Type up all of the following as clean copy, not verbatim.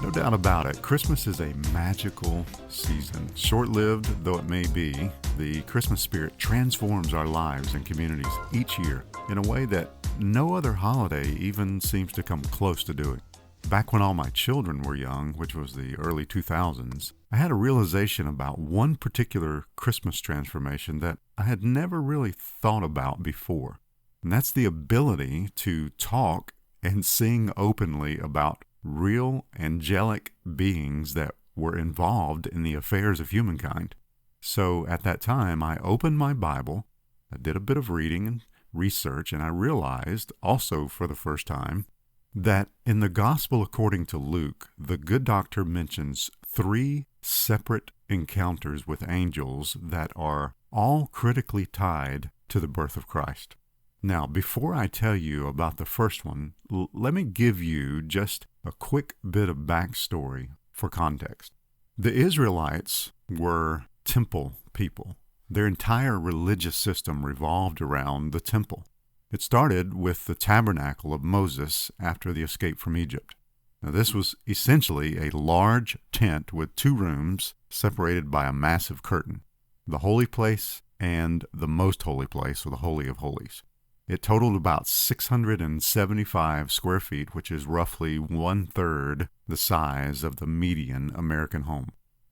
No doubt about it, Christmas is a magical season. Short-lived though it may be, the Christmas spirit transforms our lives and communities each year in a way that no other holiday even seems to come close to doing. Back when all my children were young, which was the early 2000s, I had a realization about one particular Christmas transformation that I had never really thought about before. And that's the ability to talk and sing openly about real angelic beings that were involved in the affairs of humankind. So at that time, I opened my Bible, I did a bit of reading and research, and I realized also for the first time that in the Gospel according to Luke, the good doctor mentions 3 separate encounters with angels that are all critically tied to the birth of Christ. Now, before I tell you about the first one, let me give you just a quick bit of backstory for context. The Israelites were temple people. Their entire religious system revolved around the temple. It started with the tabernacle of Moses after the escape from Egypt. Now, this was essentially a large tent with 2 rooms separated by a massive curtain, the holy place and the most holy place, or the Holy of Holies. It totaled about 675 square feet, which is roughly 1/3 the size of the median American home.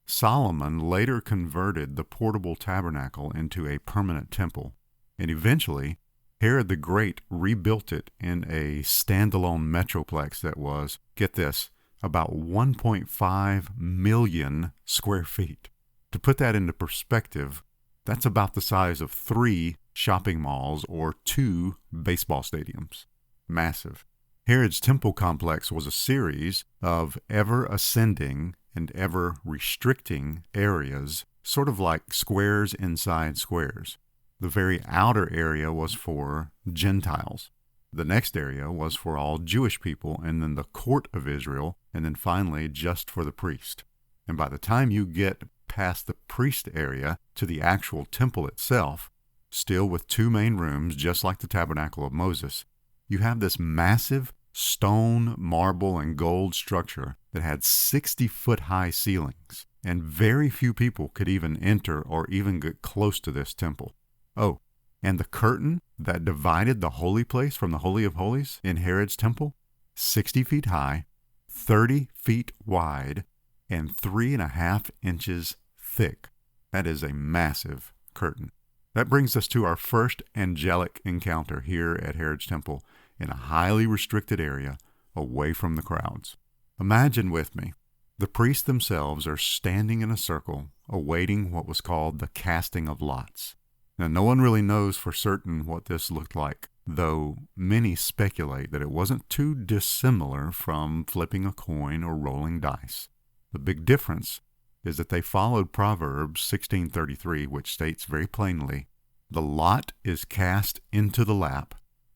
Solomon later converted the portable tabernacle into a permanent temple, and eventually Herod the Great rebuilt it in a standalone metroplex that was, get this, about 1.5 million square feet. To put that into perspective, that's about the size of 3 shopping malls or 2 baseball stadiums. Massive. Herod's temple complex was a series of ever ascending and ever restricting areas, sort of like squares inside squares. The very outer area was for Gentiles. The next area was for all Jewish people, and then the court of Israel, and then finally just for the priest. And by the time you get past the priest area to the actual temple itself, still with 2 main rooms, just like the tabernacle of Moses, you have this massive stone, marble, and gold structure that had 60-foot-high ceilings, and very few people could even enter or even get close to this temple. Oh, and the curtain that divided the holy place from the Holy of Holies in Herod's temple, 60 feet high, 30 feet wide, and 3.5 inches thick. That is a massive curtain. That brings us to our first angelic encounter here at Herod's temple in a highly restricted area away from the crowds. Imagine with me, the priests themselves are standing in a circle awaiting what was called the casting of lots. Now, no one really knows for certain what this looked like, though many speculate that it wasn't too dissimilar from flipping a coin or rolling dice. The big difference is that they followed Proverbs 16:33, which states very plainly, "The lot is cast into the lap,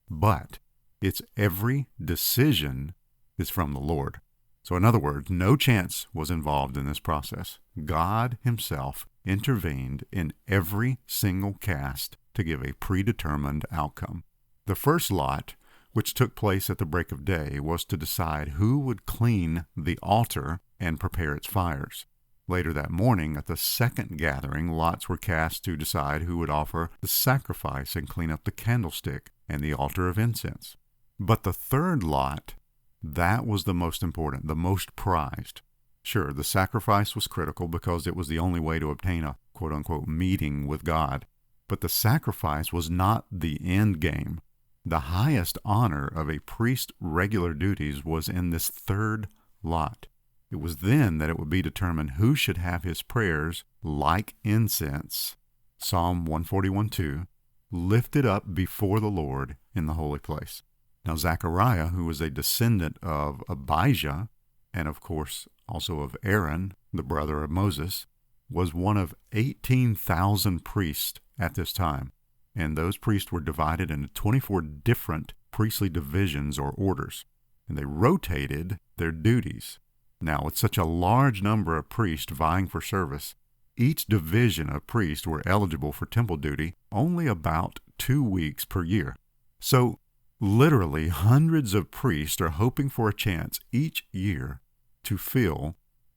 but its every decision is from the Lord." So in other words, no chance was involved in this process. God himself intervened in every single cast to give a predetermined outcome. The first lot, which took place at the break of day, was to decide who would clean the altar and prepare its fires. Later that morning, at the second gathering, lots were cast to decide who would offer the sacrifice and clean up the candlestick and the altar of incense. But the third lot, that was the most important, the most prized. Sure, the sacrifice was critical because it was the only way to obtain a quote-unquote meeting with God. But the sacrifice was not the end game. The highest honor of a priest's regular duties was in this third lot. It was then that it would be determined who should have his prayers, like incense, Psalm 141:2, lifted up before the Lord in the holy place. Now Zechariah, who was a descendant of Abijah, and of course also of Aaron, the brother of Moses, was one of 18,000 priests at this time. And those priests were divided into 24 different priestly divisions or orders, and they rotated their duties. Now, with such a large number of priests vying for service, each division of priests were eligible for temple duty only about 2 weeks per year. So, literally hundreds of priests are hoping for a chance each year to fill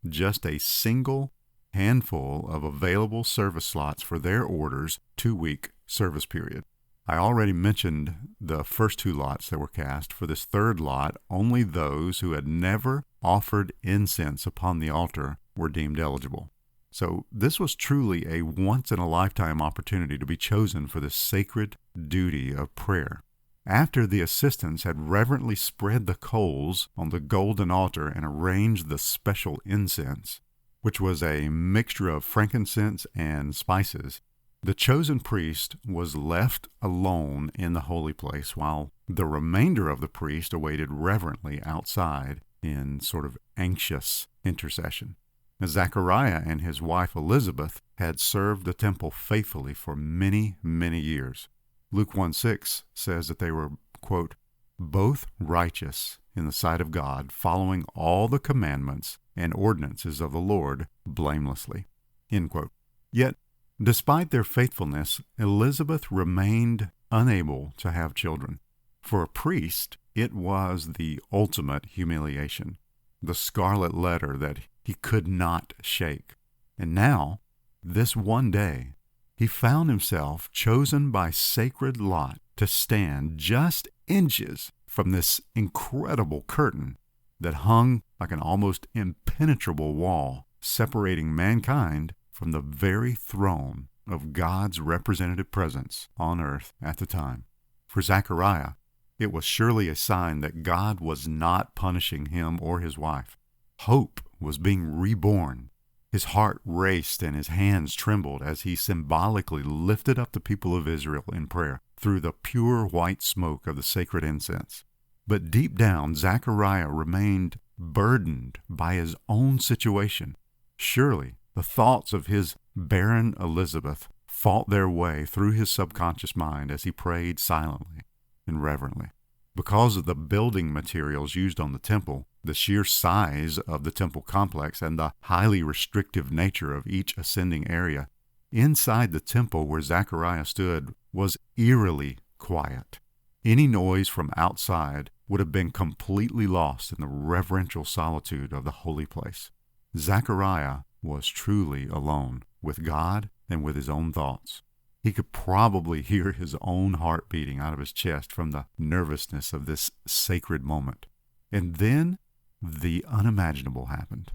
just a single handful of available service slots for their order's 2-week service period. I already mentioned the first 2 lots that were cast. For this third lot, only those who had never offered incense upon the altar were deemed eligible. So this was truly a once-in-a-lifetime opportunity to be chosen for this sacred duty of prayer. After the assistants had reverently spread the coals on the golden altar and arranged the special incense, which was a mixture of frankincense and spices, the chosen priest was left alone in the holy place while the remainder of the priest awaited reverently outside in sort of anxious intercession. Zechariah and his wife Elizabeth had served the temple faithfully for many, many years. Luke 1:6 says that they were, quote, both righteous in the sight of God, following all the commandments and ordinances of the Lord blamelessly, end quote. Yet, despite their faithfulness, Elizabeth remained unable to have children. For a priest, it was the ultimate humiliation, the scarlet letter that he could not shake. And now, this one day, he found himself chosen by sacred lot to stand just inches from this incredible curtain that hung like an almost impenetrable wall, separating mankind from the very throne of God's representative presence on earth at the time. For Zechariah, it was surely a sign that God was not punishing him or his wife. Hope was being reborn. His heart raced and his hands trembled as he symbolically lifted up the people of Israel in prayer through the pure white smoke of the sacred incense. But deep down, Zechariah remained burdened by his own situation. Surely, the thoughts of his barren Elizabeth fought their way through his subconscious mind as he prayed silently and reverently. Because of the building materials used on the temple, the sheer size of the temple complex, and the highly restrictive nature of each ascending area, inside the temple where Zechariah stood was eerily quiet. Any noise from outside would have been completely lost in the reverential solitude of the holy place. Zechariah was truly alone with God and with his own thoughts. He could probably hear his own heart beating out of his chest from the nervousness of this sacred moment. And then the unimaginable happened.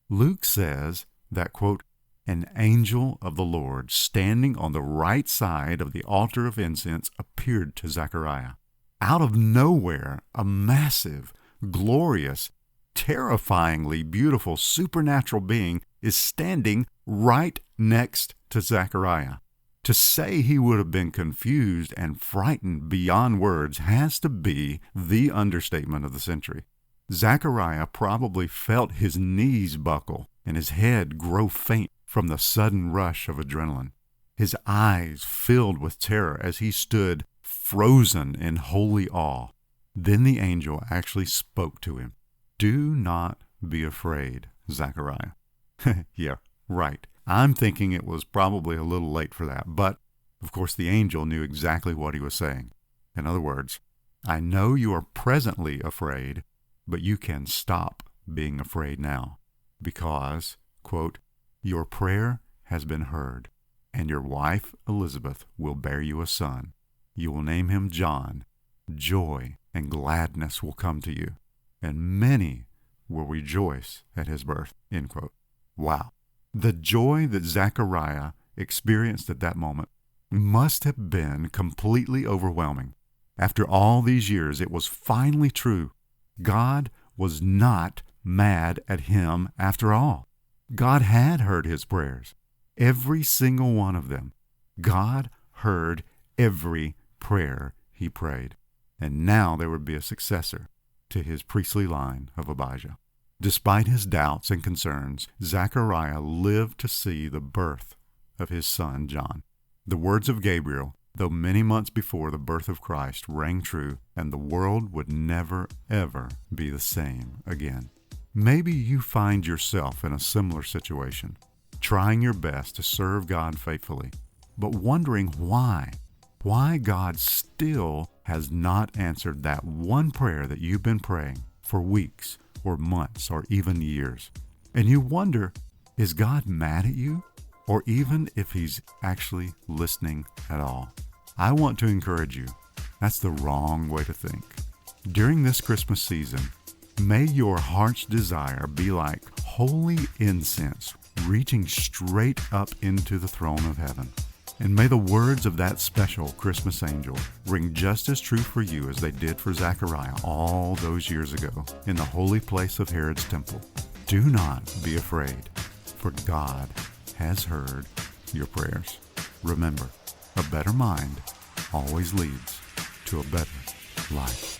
Luke says that, quote, an angel of the Lord standing on the right side of the altar of incense appeared to Zechariah. Out of nowhere, a massive, glorious, terrifyingly beautiful supernatural being is standing right next to Zechariah. To say he would have been confused and frightened beyond words has to be the understatement of the century. Zechariah probably felt his knees buckle and his head grow faint from the sudden rush of adrenaline. His eyes filled with terror as he stood frozen in holy awe. Then the angel actually spoke to him. Do not be afraid, Zechariah. Yeah, right. I'm thinking it was probably a little late for that, but of course the angel knew exactly what he was saying. In other words, I know you are presently afraid, but you can stop being afraid now because, quote, your prayer has been heard, and your wife Elizabeth will bear you a son. You will name him John. Joy and gladness will come to you, and many will rejoice at his birth, end quote. Wow. The joy that Zechariah experienced at that moment must have been completely overwhelming. After all these years, it was finally true. God was not mad at him after all. God had heard his prayers, every single one of them. God heard every prayer he prayed. And now there would be a successor to his priestly line of Abijah. Despite his doubts and concerns, Zechariah lived to see the birth of his son John. The words of Gabriel, though many months before the birth of Christ, rang true, and the world would never, ever be the same again. Maybe you find yourself in a similar situation, trying your best to serve God faithfully, but wondering why God still has not answered that one prayer that you've been praying for weeks or months or even years. And you wonder, is God mad at you? Or even if he's actually listening at all. I want to encourage you, that's the wrong way to think. During this Christmas season, may your heart's desire be like holy incense reaching straight up into the throne of heaven. And may the words of that special Christmas angel ring just as true for you as they did for Zechariah all those years ago in the holy place of Herod's temple. Do not be afraid, for God has heard your prayers. Remember, a better mind always leads to a better life.